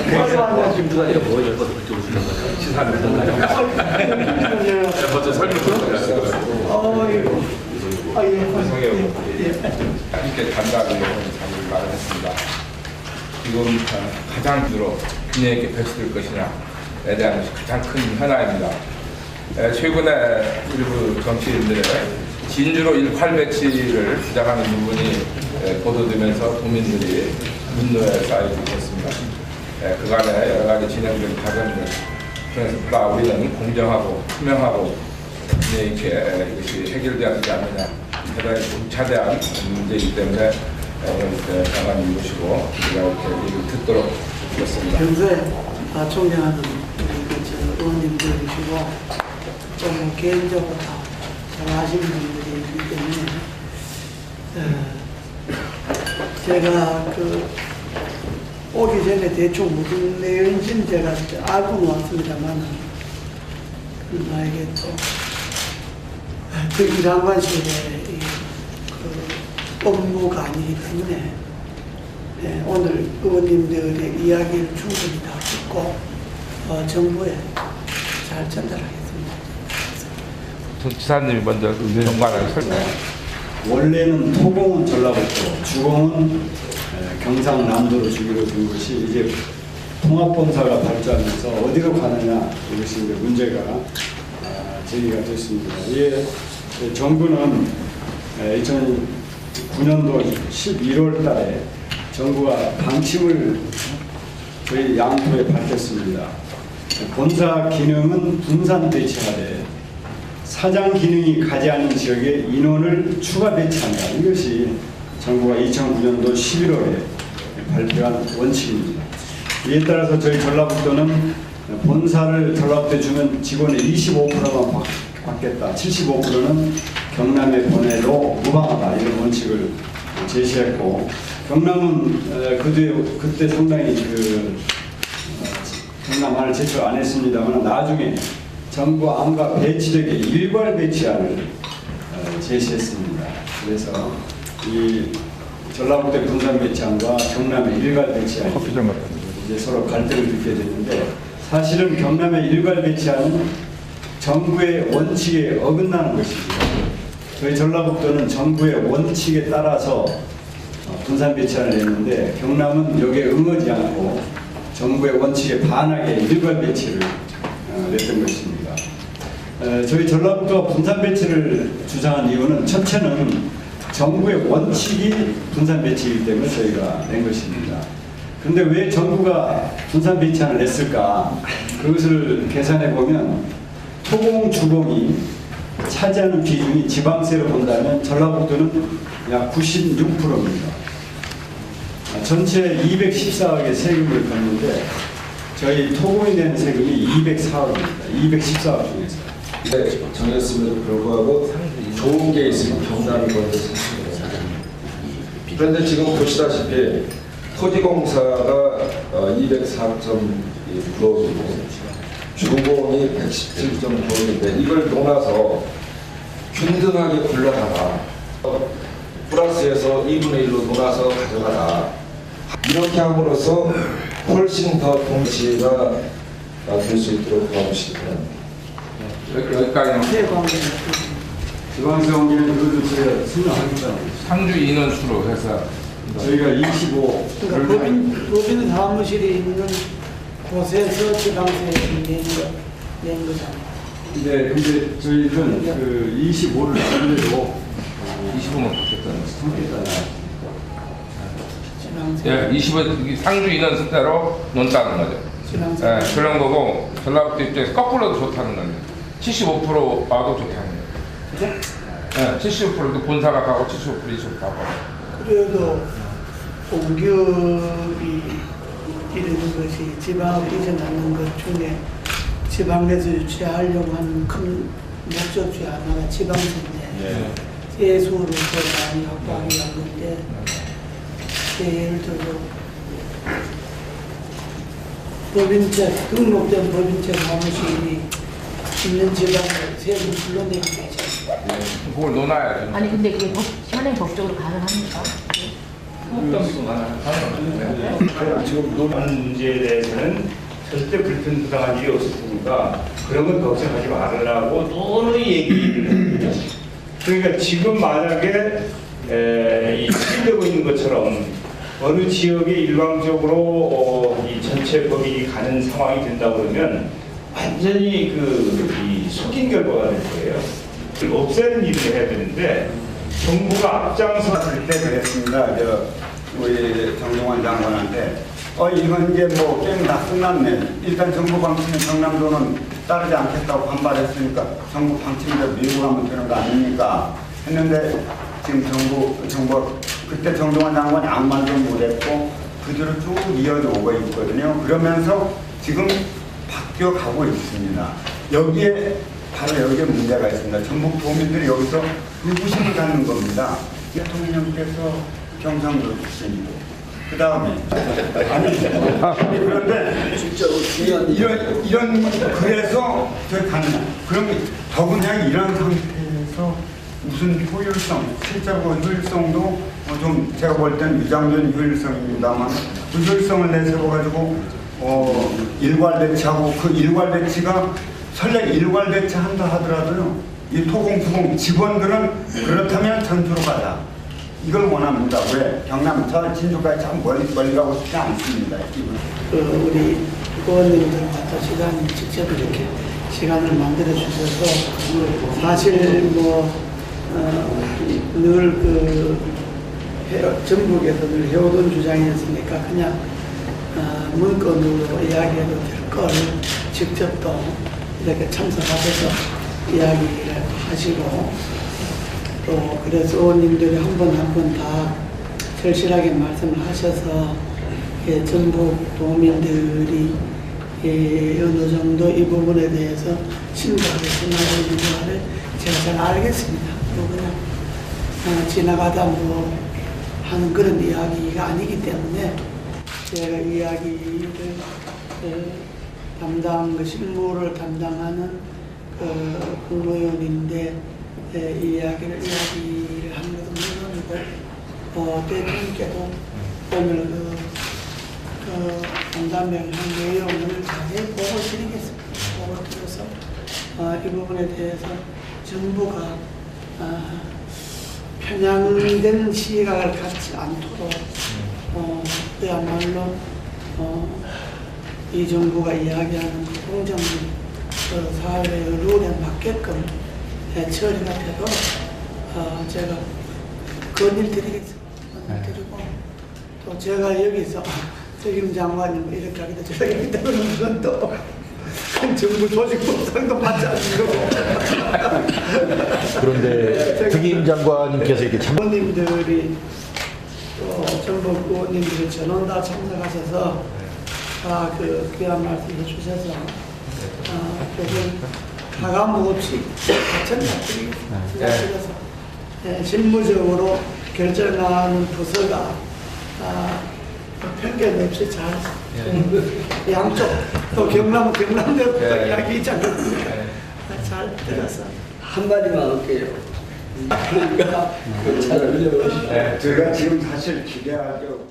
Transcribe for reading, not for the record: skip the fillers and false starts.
김두관이가 뭐 열받아 그렇게 오시는 거예요? 시사를 하던가요? 먼저 설명 좀 아이고. 이렇게 간단하게 답을 마련했습니다. 지금 가장 주로 균형 있게 배치될 것이냐에 대한 것이 가장 큰 현안입니다. 최근에 일부 정치인들의 진주로 일괄 배치를 주장하는 부분이 보도되면서 국민들이 분노에 쌓이고 있습니다. 그간의 여러 가지 진행된 과정을 통해서 보다 우리는 공정하고 투명하고 균형 있게 이것이 해결되지 않느냐 대단히 중차대한 문제이기 때문에 오늘 장관님 모시고 우리가 이렇게 얘기를 듣도록 하겠습니다. 평소에 존경하는 우리 의원님들이시고 좀 개인적으로 다 잘 아시는 분들이기 때문에 제가 오기 전에 대충 무슨 내용인지는 제가 알고는 왔습니다만 나에게 또 일한관실의 업무가 아니기 때문에 오늘 의원님들의 이야기를 충분히 다 듣고 정부에 잘 전달하겠습니다. 지사님이 먼저 정관을 설명해. 원래는 토공은 전라북도, 주공은 경상남도로 주기로 된 것이 이제 통합본사가 발전해서 어디로 가느냐 이것이 이제 문제가 제기가 됐습니다. 이에 정부는 2009년도 11월 달에 정부가 방침을 저희 양토에 밝혔습니다. 본사 기능은 분산 배치하되 사장 기능이 가지 않은 지역에 인원을 추가 배치한다. 이것이 정부가 2009년도 11월에 발표한 원칙입니다. 이에 따라서 저희 전라북도는 본사를 전라북도에 주면 직원의 25%만 받겠다. 75%는 경남에 보내도 무방하다. 이런 원칙을 제시했고 경남은 그때 상당히 경남안을 제출 안 했습니다만 나중에 정부 안과 배치되게 일괄 배치안을 제시했습니다. 그래서 이 전라북도 분산 배치안과 경남의 일괄 배치안이 이제 서로 갈등을 느끼게 됐는데 사실은 경남의 일괄 배치안은 정부의 원칙에 어긋나는 것입니다. 저희 전라북도는 정부의 원칙에 따라서 분산 배치안을 냈는데 경남은 여기에 응하지 않고 정부의 원칙에 반하게 일괄 배치를 냈던 것입니다. 저희 전라북도가 분산 배치를 주장한 이유는 첫째는 정부의 원칙이 분산 배치이기 때문에 저희가 낸 것입니다. 그런데 왜 정부가 분산 배치안을 냈을까? 그것을 계산해 보면 토공, 주공이 차지하는 비중이 지방세로 본다면 전라북도는 약 96%입니다. 전체 214억의 세금을 걷는데 저희 토공이 내는 세금이 204억입니다. 214억 중에서. 정했음에도 불구하고 좋은 게 있으면 경남이 먼저 생깁니다. 그런데 지금 보시다시피 토지공사가 204.9억이고 주공이 117.9억인데 이걸 논아서 균등하게 굴러가라. 플러스에서 2분의 1로 논아서 가져가라. 이렇게 함으로써 훨씬 더 동시가 될 수 있도록 도와주시기 바랍니다. 여기까지는 지방세 관계는 그것도 저희가 설명하겠다는 거죠. 상주 인원수로 해서 저희가 25. 그러니까 법인 사무실이 있는 곳에서 지방세 낸 거잖아요. 네, 근데 저희는 25를 남겨도 25만 받겠다는 하겠다는 예, 20은 상주 인원 숫자로 논다는 거죠. 예, 그런 거고 전라북도 입장에서 거꾸로도 좋다는 거죠. 75% 와도 좋다는 거죠. 예, 75%도 본사가 가고 75% 이쪽 가고. 그래도 공기업이 이르는 것이 지방으로 이전하는 것 중에 지방에서 유치하려고 하는 큰 목적 중에 하나가 지방세인데 세수를 더 많이 확보하게 하는데 예를 들어 법인체 등록된 법인체 사무실이 있는 지방을 세금 불러내게 되죠. 그걸 논아야죠. 아니 근데 이게 현행 법적으로 가능합니까? 지금 논하는 문제에 대해서는 절대 불편부당한 일이 없었으니까 그런 건 걱정하지 말으라고 늘 얘기를 합니다. 그러니까 지금 만약에 이 추진되고 있는 것처럼 어느 지역에 일방적으로 이 전체 법인이 가는 상황이 된다 그러면 완전히 이 속인 결과가 될 거예요. 그걸 없애는 일을 해야 되는데 정부가 앞장섰을 때 그랬습니다. 우리 정동원 장관한테 이건 이제 뭐 게임 다 끝났네. 일단 정부 방침인 경남도는 따르지 않겠다고 반발했으니까 정부 방침대로 밀고 가면 되는 거 아닙니까? 했는데 지금 정부 그때 정동원 장관이 아무 말도 못했고 그대로 쭉 이어져 오고 있거든요. 그러면서 지금 바뀌어가고 있습니다. 바로 여기에 문제가 있습니다. 전북 도민들이 여기서 의구심을 갖는 겁니다. 대통령께서 경상도 출신이고 그 다음에 그런데 이런 그래서 저희 가는 그럼 더구나 이런 상태에서 무슨 실제로 효율성도 좀 제가 볼 때는 유장된 효율성입니다만 그 효율성을 내세워가지고 일괄배치하고 그 일괄배치가 설령 일괄배치한다 하더라도요 이 토공투공 직원들은 그렇다면 전주로 가자 이걸 원합니다. 왜? 경남 저 진주까지 참 멀리 가고 싶지 않습니다. 우리 의원님들과 시장님 직접 이렇게 시간을 만들어 주셔서 사실 늘 전북에서 늘 해오던 주장이었으니까 그냥 문건으로 이야기해도 될 걸 직접 또 이렇게 참석하셔서 이야기를 하시고 또 그래서 의원님들이 한 번 한 번 다 절실하게 말씀을 하셔서 전북 도민들이 어느 정도 이 부분에 대해서 심각하게 생각하는 제가 잘 알겠습니다. 그냥 지나가다 하는 그런 이야기가 아니기 때문에 제가 이야기를 실무를 담당하는 국무위원인데 이야기를 하는 것은 물론이고 대통령께도 오늘 간담회를 한 내용을 자세히 보고 드리겠습니다. 보고 들어서 이 부분에 대해서 정부가 편향된 시각을 갖지 않도록 그야말로 이 정부가 이야기하는 공정한 사회의 룰에 맞게끔 처리가 되도록 제가 건의를 드리겠습니다. 드리고 또 제가 여기서 책임 장관님 이렇게 하기도 저렇게 하기도 하는 건 또 정부 조직법상도 맞지 않는 거고. 그런데 특임 장관님께서 이렇게 장관님들이 또 전북 의원님들이 전원 다 참석하셔서 다 귀한 말씀 해주셔서 조금 가감 없이 마찬가지 그래서 실무적으로 결정하는 부서가 편견 없이 잘 양쪽 또 경남대로 이야기 있지 않겠습니까? 잘 들어서 한마디만 할게요. 그러니까 잘 흘려보시죠. 제가 지금 사실 기대하죠.